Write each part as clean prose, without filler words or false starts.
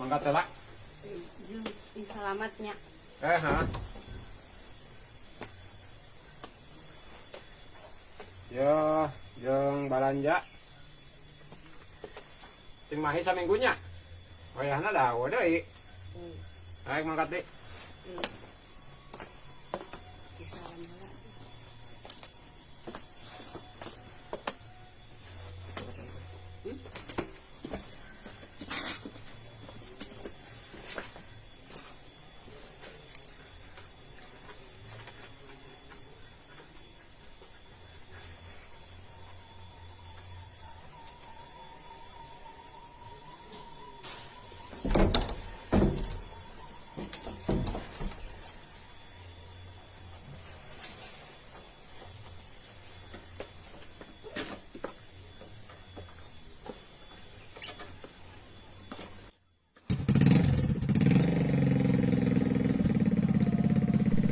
mangkat teh lah. Jeung selamatnya. Ha. Yo, jeung balanja. Sing mahi saminggunya. Wayahna dawa deui. Ayo mangkat deui. Kisaran heula.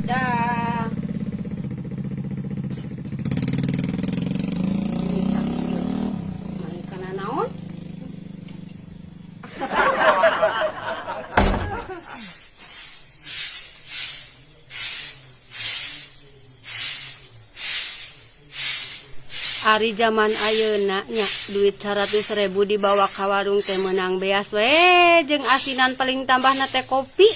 Dah. Ini cakil. Main kana naon? Ari zaman ayeuna nya duit 100.000 dibawa ka warung teh meunang beas we jeung asinan paling tambahna teh kopi.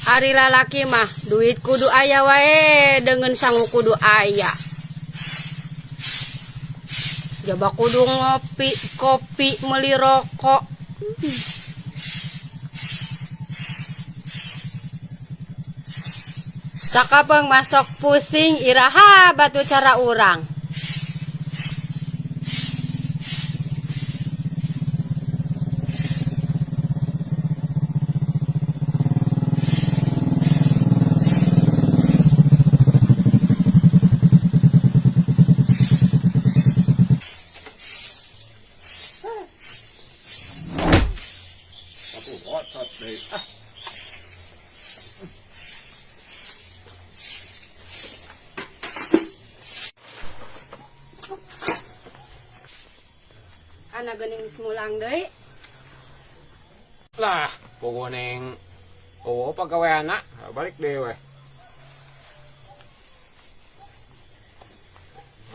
Ari lalaki mah duit kudu aya wae dengan sangu kudu aya. Jaba kudu ngopi, kopi, meuli rokok. Sakapeung masuk pusing iraha batu cara urang. Hot deui. Ana geuning semulang deui. Lah, pogo neng pagaweana balik deui we.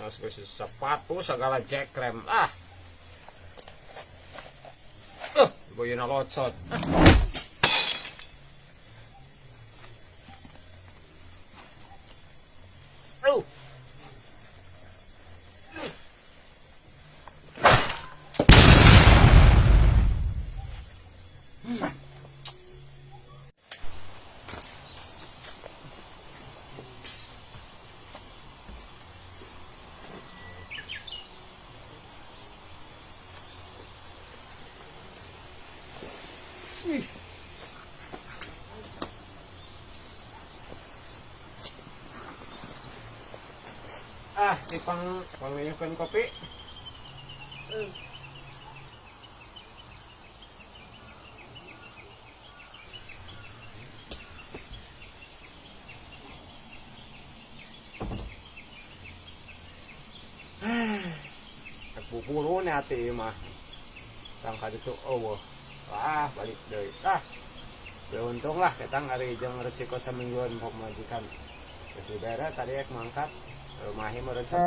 Mas geus sepatu segala jekrem. Boyeuna locot. Si pangminumkeun kopi. Buburu nih hati mah. Tangka itu balik deui. Beruntung lah kita ngari jeung resiko semingguan pok majikan. Saudara tadi mangkat mahi meresep.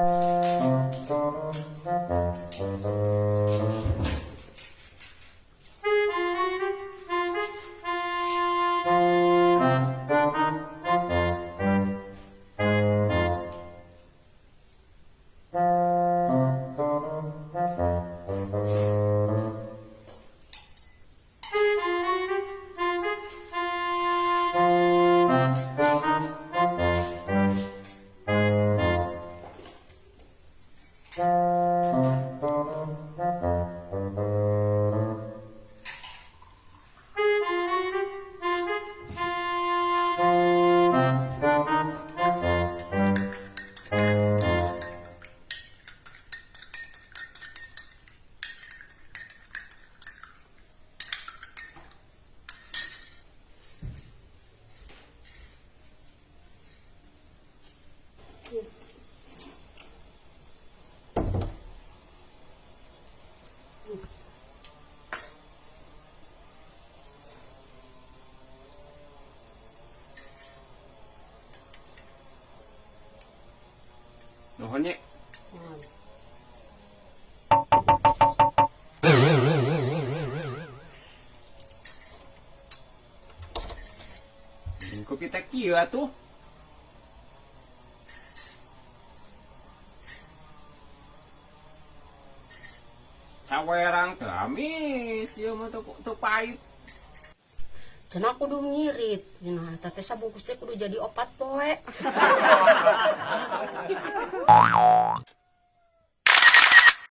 Nuhun Nyek. Kopi teh kieu atuh. Sawerang teu amis, ieu mah teu pahit. Cenah kudu ngirit. Nah, eta teh sabungkus teh kudu jadi opat poe.